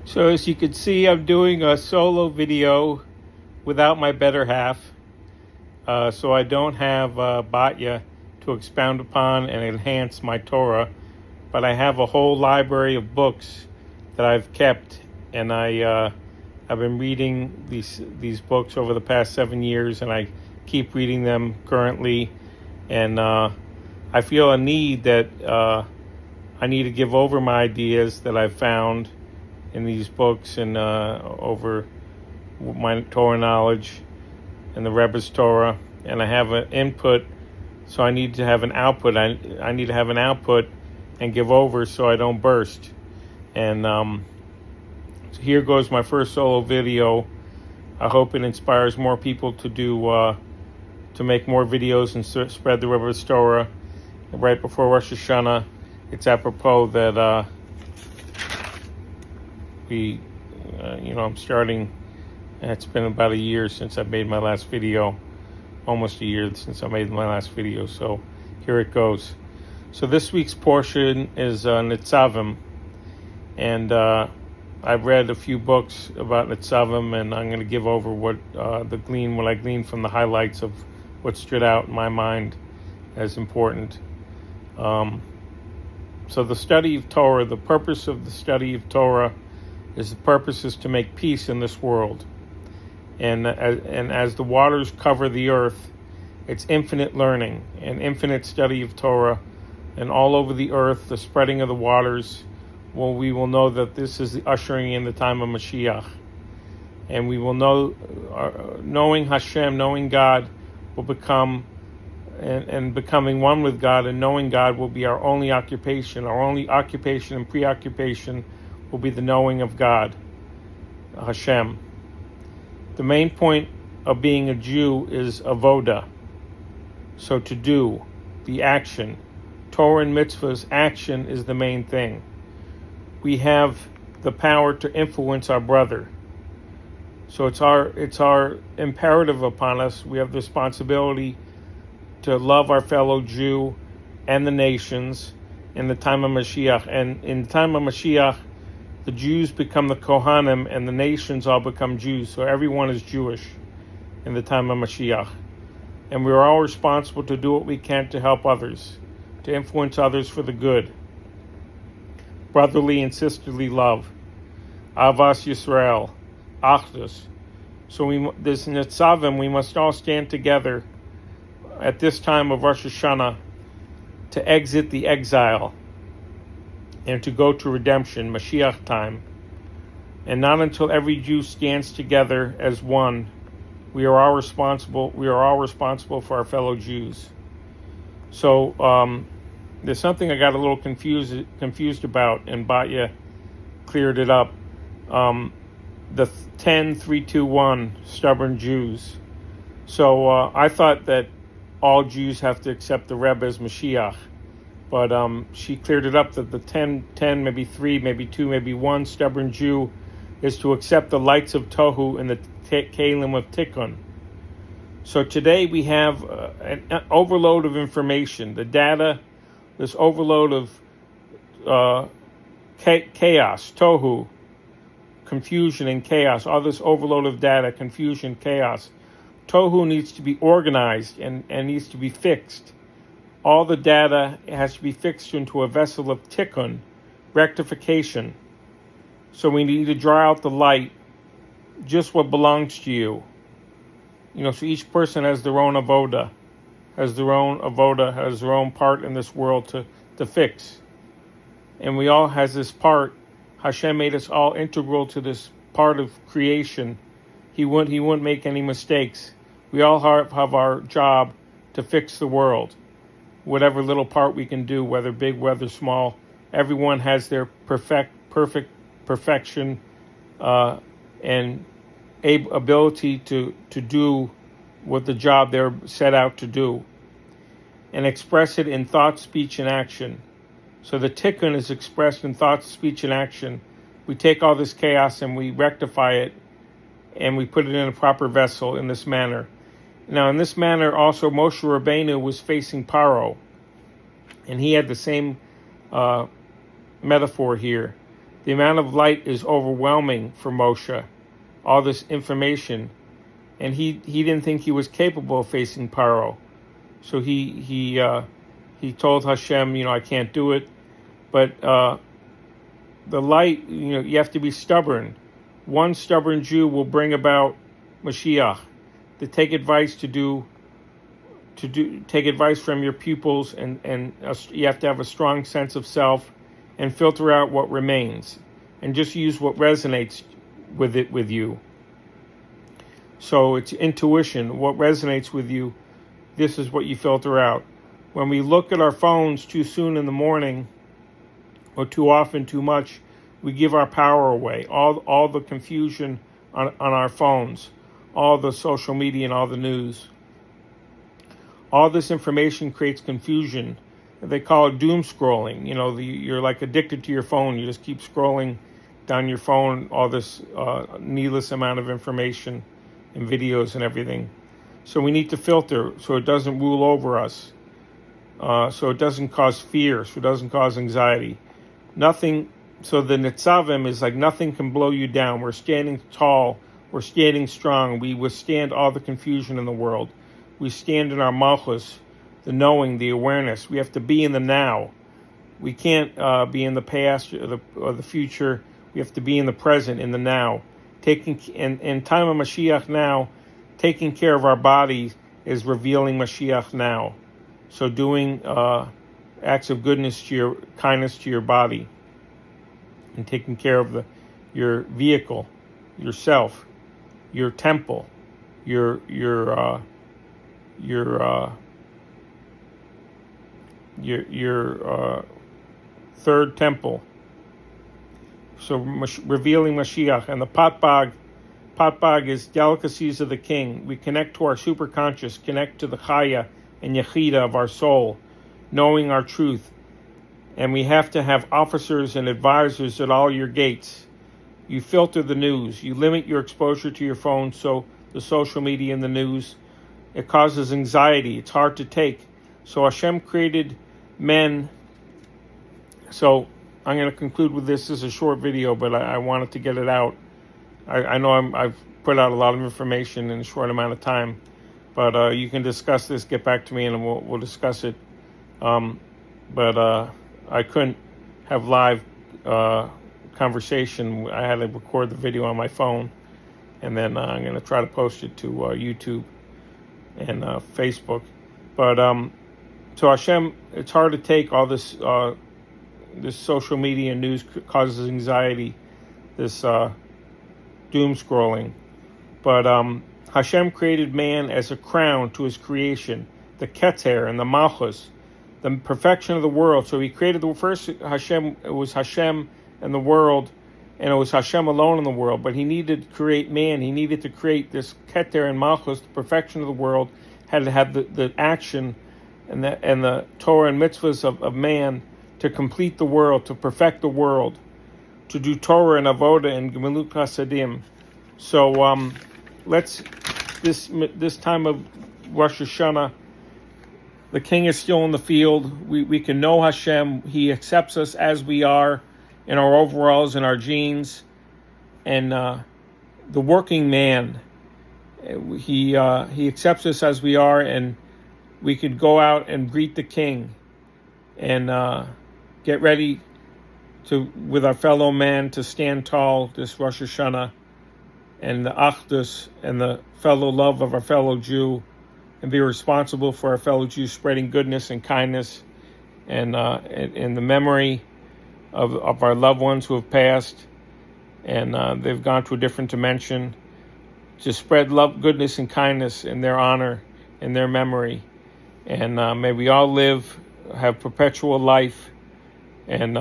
So as you can see, I'm doing a solo video without my better half. So I don't have Batya to expound upon and enhance my Torah, but I have a whole library of books that I've kept, and I've been reading these books over the past 7 years, and I keep reading them currently, and I feel a need that I need to give over my ideas that I've found in these books and over my Torah knowledge and the Rebbe's Torah, and I have an input, so I need to have an output. I need to have an output and give over so I don't burst. And so here goes my first solo video. I hope it inspires more people to do to make more videos and spread the Rebbe's Torah. Right before Rosh Hashanah, it's apropos that I'm starting. It's been about a year since I made my last video, almost a year since I made my last video. So here it goes. So this week's portion is Nitzavim, and I've read a few books about Nitzavim, and I'm going to give over what I gleaned from the highlights of what stood out in my mind as important. So the study of Torah, the purpose of the study of Torah is to make peace in this world. And as the waters cover the earth, it's infinite learning and infinite study of Torah. And all over the earth, the spreading of the waters, we will know that this is the ushering in the time of Mashiach. And we will know, knowing Hashem, knowing God, will become, and becoming one with God and knowing God will be our only occupation. Our only occupation and preoccupation will be the knowing of God, Hashem. The main point of being a Jew is avoda. So to do, the action. Torah and mitzvahs, action is the main thing. We have the power to influence our brother. So it's our imperative upon us. We have the responsibility to love our fellow Jew and the nations in the time of Mashiach. And in the time of Mashiach, the Jews become the Kohanim and the nations all become Jews. So everyone is Jewish in the time of Mashiach. And we're all responsible to do what we can to help others, to influence others for the good. Brotherly and sisterly love. Avas Yisrael. Achdus. So this Nitzavim, we must all stand together at this time of Rosh Hashanah to exit the exile and to go to redemption, Mashiach time. And not until every Jew stands together as one, we are all responsible for our fellow Jews. So there's something I got a little confused about, and Batya cleared it up. The 10-3-2-1 stubborn Jews. So I thought that all Jews have to accept the Rebbe as Mashiach. But she cleared it up that the 10, maybe 3, maybe 2, maybe 1 stubborn Jew is to accept the lights of Tohu and the Kalim of Tikkun. So today we have an overload of information. The data, this overload of chaos, Tohu, confusion and chaos, all this overload of data, confusion, chaos. Tohu needs to be organized and needs to be fixed. All the data has to be fixed into a vessel of tikkun, rectification. So we need to draw out the light, just what belongs to you. So each person has their own avoda, has their own part in this world to fix. And we all has this part. Hashem made us all integral to this part of creation. He wouldn't make any mistakes. We all have our job to fix the world. Whatever little part we can do, whether big, whether small, everyone has their perfection and ability to do what the job they're set out to do, and express it in thought, speech, and action. So the tikkun is expressed in thought, speech, and action. We take all this chaos and we rectify it, and we put it in a proper vessel in this manner. Now, in this manner, also Moshe Rabbeinu was facing Paro, and he had the same metaphor here. The amount of light is overwhelming for Moshe, all this information, and he didn't think he was capable of facing Paro. So he told Hashem, I can't do it. But the light, you have to be stubborn. One stubborn Jew will bring about Mashiach. To take advice take advice from your pupils, and you have to have a strong sense of self, and filter out what remains, and just use what resonates with you. So it's intuition. What resonates with you, this is what you filter out. When we look at our phones too soon in the morning, or too often, too much, we give our power away. All the confusion on our phones, all the social media and all the news. All this information creates confusion. They call it doom scrolling. You're like addicted to your phone. You just keep scrolling down your phone, all this needless amount of information and videos and everything. So we need to filter so it doesn't rule over us. So it doesn't cause fear, so it doesn't cause anxiety. So the Nitzavim is like nothing can blow you down. We're standing tall. We're standing strong. We withstand all the confusion in the world. We stand in our Malchus, the knowing, the awareness. We have to be in the now. We can't be in the past or the future. We have to be in the present, in the now. In time of Mashiach now, taking care of our body is revealing Mashiach now. So doing acts of kindness to your body, and taking care of your vehicle, yourself, your temple, your third temple. So revealing Mashiach. And the Patbag is delicacies of the king. We connect to our superconscious, connect to the Chaya and Yechida of our soul, knowing our truth. And we have to have officers and advisors at all your gates. You filter the news. You limit your exposure to your phone, so the social media and the news, it causes anxiety. It's hard to take. So Hashem created men. So I'm going to conclude with this. This is a short video, but I wanted to get it out. I know I've put out a lot of information in a short amount of time, but you can discuss this. Get back to me, and we'll discuss it. But I couldn't have live conversation. I had to record the video on my phone, and then I'm going to try to post it to YouTube and Facebook. But so Hashem, it's hard to take all this this social media and news causes anxiety, this doom scrolling. But Hashem created man as a crown to his creation, the Keter and the Malchus, the perfection of the world. So he created the first Hashem. It was Hashem and the world, and it was Hashem alone in the world. But he needed to create man. He needed to create this Keter and Malchus, the perfection of the world. Had to have the action and the Torah and mitzvahs of man to complete the world, to perfect the world, to do Torah and Avodah and Gemilut Chasadim. So this time of Rosh Hashanah, the king is still in the field. We can know Hashem. He accepts us as we are, in our overalls and our jeans. And the working man, he accepts us as we are, and we could go out and greet the king and get ready with our fellow man to stand tall this Rosh Hashanah, and the Achdus and the fellow love of our fellow Jew, and be responsible for our fellow Jews, spreading goodness and kindness, and in the memory of our loved ones who have passed, and they've gone to a different dimension, to spread love, goodness, and kindness in their honor, in their memory. And may we all have perpetual life, and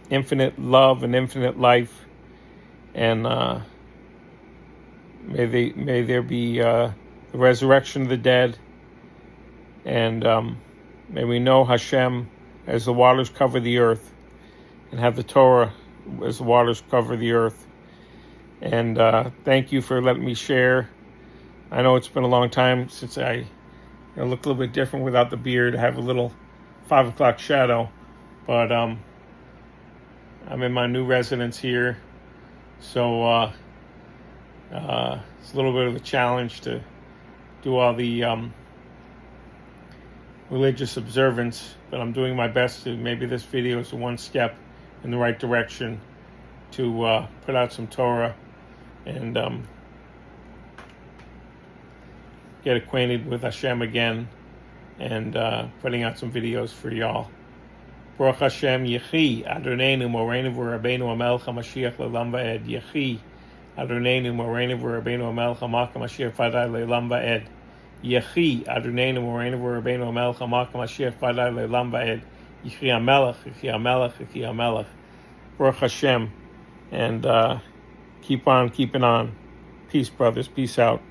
infinite love and infinite life, and may there be the resurrection of the dead, and may we know Hashem as the waters cover the earth, and have the Torah as the waters cover the earth. And thank you for letting me share. I know it's been a long time since I look a little bit different without the beard. I have a little 5 o'clock shadow, but I'm in my new residence here, so it's a little bit of a challenge to do all the religious observance, but I'm doing my best to. Maybe this video is one step in the right direction to put out some Torah and get acquainted with Hashem again, and putting out some videos for y'all. Baruch Hashem, Yechi Adonenu Moreinu v'Rabbeinu Hamelech HaMashiach Le'olam Va'ed. Yechi Adonenu Moreinu v'Rabbeinu Hamelech HaMashiach Vadai Le'olam Va'ed. Yechi Adonenu Moreinu v'Rabbeinu Hamelech HaMashiach Vadai Le'olam Va'ed. Yechi HaMelech, Yechi HaMelech, Yechi HaMelech. Baruch Hashem, and keep on keeping on. Peace, brothers. Peace out.